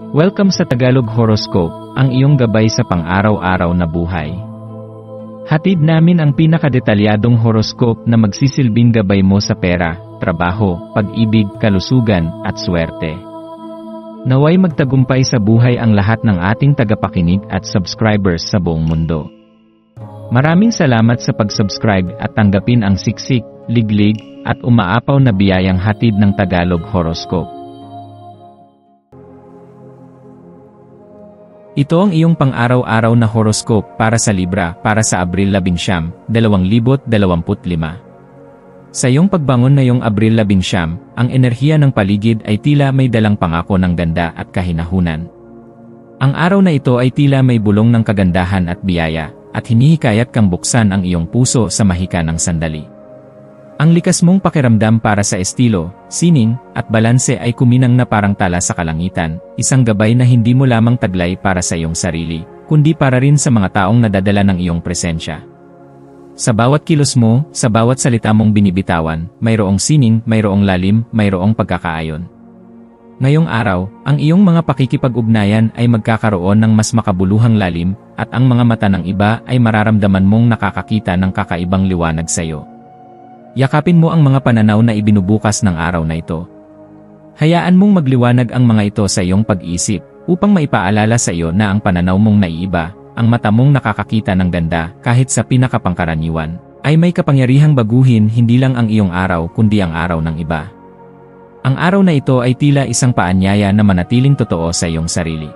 Welcome sa Tagalog Horoscope, ang iyong gabay sa pang-araw-araw na buhay. Hatid namin ang pinakadetalyadong horoscope na magsisilbing gabay mo sa pera, trabaho, pag-ibig, kalusugan, at swerte. Naway magtagumpay sa buhay ang lahat ng ating tagapakinig at subscribers sa buong mundo. Maraming salamat sa pag-subscribe at tanggapin ang siksik, liglig, at umaapaw na biyayang hatid ng Tagalog Horoscope. Ito ang iyong pang-araw-araw na horoscope para sa Libra para sa Abril 11, 2025. Sa iyong pagbangon na iyong Abril 11, ang enerhiya ng paligid ay tila may dalang pangako ng ganda at kahinahunan. Ang araw na ito ay tila may bulong ng kagandahan at biyaya, at hinihikayat kang buksan ang iyong puso sa mahika ng sandali. Ang likas mong pakiramdam para sa estilo, sining, at balanse ay kuminang na parang tala sa kalangitan, isang gabay na hindi mo lamang taglay para sa iyong sarili, kundi para rin sa mga taong nadadala ng iyong presensya. Sa bawat kilos mo, sa bawat salita mong binibitawan, mayroong sining, mayroong lalim, mayroong pagkakaayon. Ngayong araw, ang iyong mga pakikipag-ugnayan ay magkakaroon ng mas makabuluhang lalim, at ang mga mata ng iba ay mararamdaman mong nakakakita ng kakaibang liwanag sa iyo. Yakapin mo ang mga pananaw na ibinubukas ng araw na ito. Hayaan mong magliwanag ang mga ito sa iyong pag-iisip, upang maipaalala sa iyo na ang pananaw mong naiiba, ang mata mong nakakakita ng ganda kahit sa pinakapangkaraniwan, ay may kapangyarihang baguhin hindi lang ang iyong araw kundi ang araw ng iba. Ang araw na ito ay tila isang paanyaya na manatiling totoo sa iyong sarili.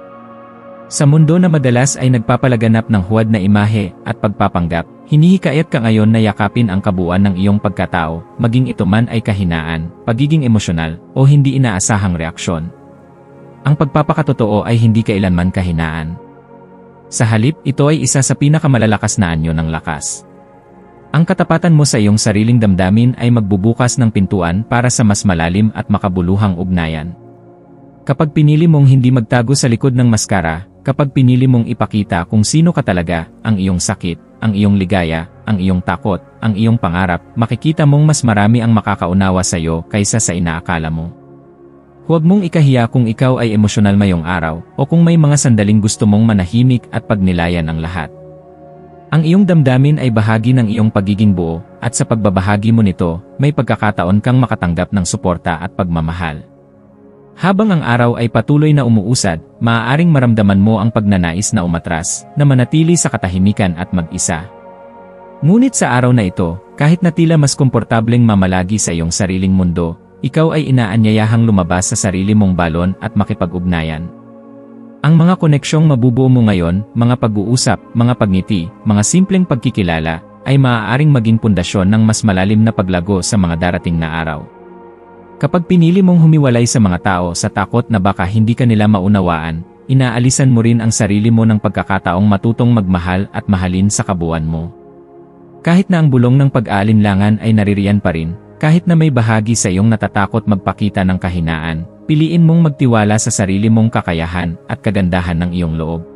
Sa mundo na madalas ay nagpapalaganap ng huwad na imahe at pagpapanggap, hinihikayat ka ngayon na yakapin ang kabuuan ng iyong pagkatao, maging ito man ay kahinaan, pagiging emosyonal, o hindi inaasahang reaksyon. Ang pagpapakatotoo ay hindi kailanman kahinaan. Sa halip, ito ay isa sa pinakamalalakas na anyo ng lakas. Ang katapatan mo sa iyong sariling damdamin ay magbubukas ng pintuan para sa mas malalim at makabuluhang ugnayan. Kapag pinili mong hindi magtago sa likod ng maskara, kapag pinili mong ipakita kung sino ka talaga, ang iyong sakit, ang iyong ligaya, ang iyong takot, ang iyong pangarap, makikita mong mas marami ang makakaunawa sa iyo kaysa sa inaakala mo. Huwag mong ikahiya kung ikaw ay emosyonal mayong araw, o kung may mga sandaling gusto mong manahimik at pagnilayan ang lahat. Ang iyong damdamin ay bahagi ng iyong pagiging buo, at sa pagbabahagi mo nito, may pagkakataon kang makatanggap ng suporta at pagmamahal. Habang ang araw ay patuloy na umuusad, maaaring maramdaman mo ang pagnanais na umatras, na manatili sa katahimikan at mag-isa. Ngunit sa araw na ito, kahit na tila mas komportableng mamalagi sa iyong sariling mundo, ikaw ay inaanyayahang lumabas sa sarili mong balon at makipag-ugnayan. Ang mga koneksyong mabubuo mo ngayon, mga pag-uusap, mga pagngiti, mga simpleng pagkikilala, ay maaaring maging pundasyon ng mas malalim na paglago sa mga darating na araw. Kapag pinili mong humiwalay sa mga tao sa takot na baka hindi ka nila maunawaan, inaalisan mo rin ang sarili mo ng pagkakataong matutong magmahal at mahalin sa kabuuan mo. Kahit na ang bulong ng pag-aalinlangan ay naririyan pa rin, kahit na may bahagi sa iyong natatakot magpakita ng kahinaan, piliin mong magtiwala sa sarili mong kakayahan at kagandahan ng iyong loob.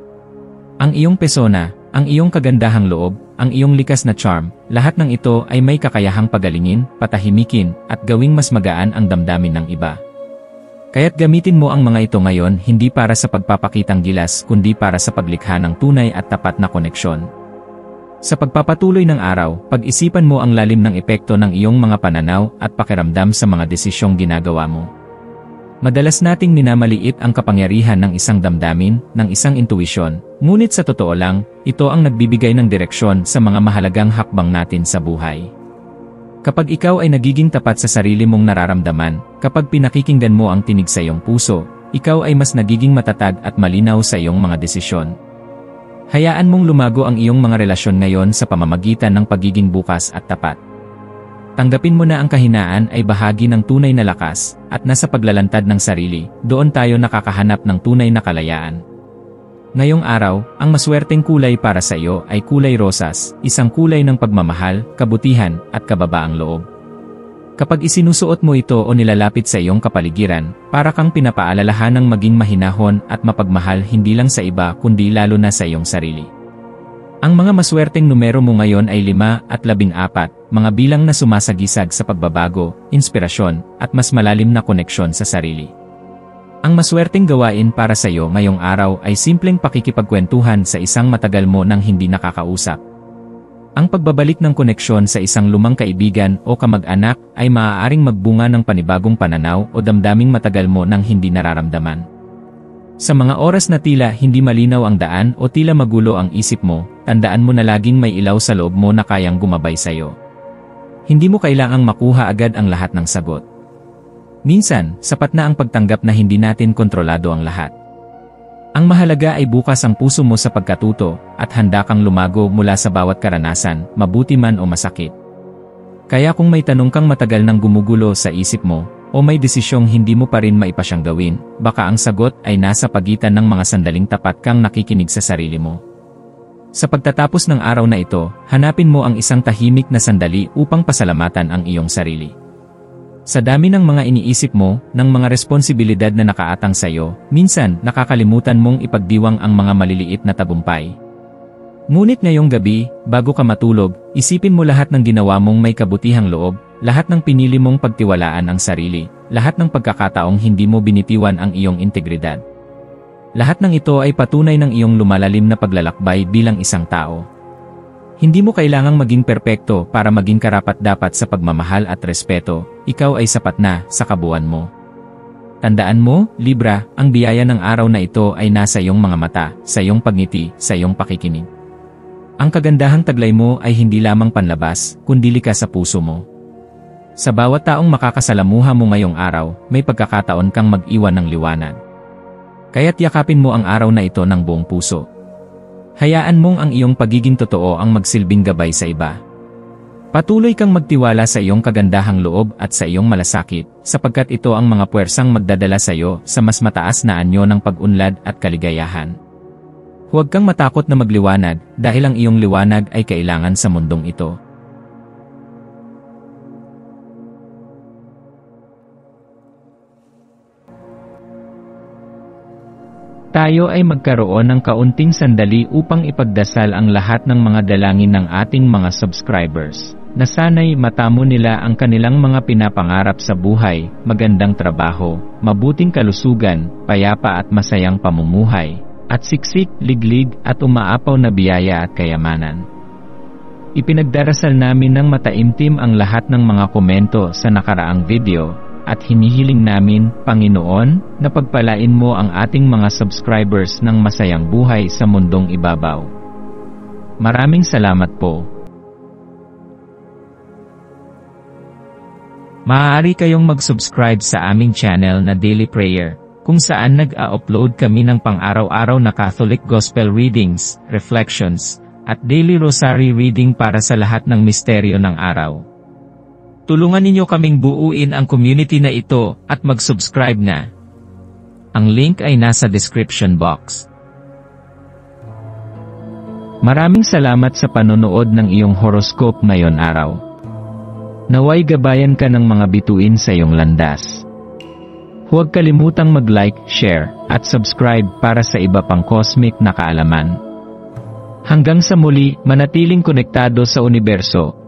Ang iyong persona, ang iyong kagandahang loob, ang iyong likas na charm, lahat ng ito ay may kakayahang pagalingin, patahimikin, at gawing mas magaan ang damdamin ng iba. Kaya't gamitin mo ang mga ito ngayon hindi para sa pagpapakitang gilas kundi para sa paglikha ng tunay at tapat na koneksyon. Sa pagpapatuloy ng araw, pag-isipan mo ang lalim ng epekto ng iyong mga pananaw at pakiramdam sa mga desisyong ginagawa mo. Madalas nating minamaliit ang kapangyarihan ng isang damdamin, ng isang intuisyon, ngunit sa totoo lang, ito ang nagbibigay ng direksyon sa mga mahalagang hakbang natin sa buhay. Kapag ikaw ay nagiging tapat sa sarili mong nararamdaman, kapag pinakikinggan mo ang tinig sa iyong puso, ikaw ay mas nagiging matatag at malinaw sa iyong mga desisyon. Hayaan mong lumago ang iyong mga relasyon ngayon sa pamamagitan ng pagiging bukas at tapat. Tanggapin mo na ang kahinaan ay bahagi ng tunay na lakas, at nasa paglalantad ng sarili, doon tayo nakakahanap ng tunay na kalayaan. Ngayong araw, ang maswerteng kulay para sa iyo ay kulay rosas, isang kulay ng pagmamahal, kabutihan, at kababaang loob. Kapag isinusuot mo ito o nilalapit sa iyong kapaligiran, para kang pinapaalalahanang maging mahinahon at mapagmahal hindi lang sa iba kundi lalo na sa iyong sarili. Ang mga maswerteng numero mo ngayon ay 5 at 14, mga bilang na sumasagisag sa pagbabago, inspirasyon, at mas malalim na koneksyon sa sarili. Ang maswerteng gawain para sa iyo ngayong araw ay simpleng pakikipagkwentuhan sa isang matagal mo nang hindi nakakausap. Ang pagbabalik ng koneksyon sa isang lumang kaibigan o kamag-anak ay maaaring magbunga ng panibagong pananaw o damdaming matagal mo nang hindi nararamdaman. Sa mga oras na tila hindi malinaw ang daan o tila magulo ang isip mo, tandaan mo na laging may ilaw sa loob mo na kayang gumabay sa iyo. Hindi mo kailangang makuha agad ang lahat ng sagot. Minsan, sapat na ang pagtanggap na hindi natin kontrolado ang lahat. Ang mahalaga ay bukas ang puso mo sa pagkatuto at handa kang lumago mula sa bawat karanasan, mabuti man o masakit. Kaya kung may tanong kang matagal nang gumugulo sa isip mo, o may desisyong hindi mo pa rin maipasyang gawin, baka ang sagot ay nasa pagitan ng mga sandaling tapat kang nakikinig sa sarili mo. Sa pagtatapos ng araw na ito, hanapin mo ang isang tahimik na sandali upang pasalamatan ang iyong sarili. Sa dami ng mga iniisip mo, ng mga responsibilidad na nakaatang sa iyo, minsan nakakalimutan mong ipagdiwang ang mga maliliit na tagumpay. Ngunit ngayong gabi, bago ka matulog, isipin mo lahat ng ginawa mong may kabutihang loob, lahat ng pinili mong pagtiwalaan ang sarili, lahat ng pagkakataong hindi mo binitiwan ang iyong integridad. Lahat ng ito ay patunay ng iyong lumalalim na paglalakbay bilang isang tao. Hindi mo kailangang maging perpekto para maging karapat-dapat sa pagmamahal at respeto, ikaw ay sapat na sa kabuuan mo. Tandaan mo, Libra, ang biyaya ng araw na ito ay nasa iyong mga mata, sa iyong pagngiti, sa iyong pakikinig. Ang kagandahang taglay mo ay hindi lamang panlabas, kundi likas sa puso mo. Sa bawat taong makakasalamuha mo ngayong araw, may pagkakataon kang mag-iwan ng liwanag. Kaya't yakapin mo ang araw na ito ng buong puso. Hayaan mong ang iyong pagiging totoo ang magsilbing gabay sa iba. Patuloy kang magtiwala sa iyong kagandahang loob at sa iyong malasakit, sapagkat ito ang mga puwersang magdadala sa iyo sa mas mataas na anyo ng pag-unlad at kaligayahan. Huwag kang matakot na magliwanag dahil ang iyong liwanag ay kailangan sa mundong ito. Tayo ay magkaroon ng kaunting sandali upang ipagdasal ang lahat ng mga dalangin ng ating mga subscribers, na sana'y matamo nila ang kanilang mga pinapangarap sa buhay, magandang trabaho, mabuting kalusugan, payapa at masayang pamumuhay, at siksik, liglig at umaapaw na biyaya at kayamanan. Ipinagdarasal namin ng mataimtim ang lahat ng mga komento sa nakaraang video, at hinihiling namin, Panginoon, na pagpalain mo ang ating mga subscribers ng masayang buhay sa mundong ibabaw. Maraming salamat po. Maaari kayong mag-subscribe sa aming channel na Daily Prayer, kung saan nag-a-upload kami ng pang-araw-araw na Catholic Gospel readings, reflections, at daily rosary reading para sa lahat ng misteryo ng araw. Tulungan ninyo kaming buuin ang community na ito at mag-subscribe na. Ang link ay nasa description box. Maraming salamat sa panonood ng iyong horoscope ngayon araw. Naway gabayan ka ng mga bituin sa iyong landas. Huwag kalimutang mag-like, share, at subscribe para sa iba pang cosmic na kaalaman. Hanggang sa muli, manatiling konektado sa universo.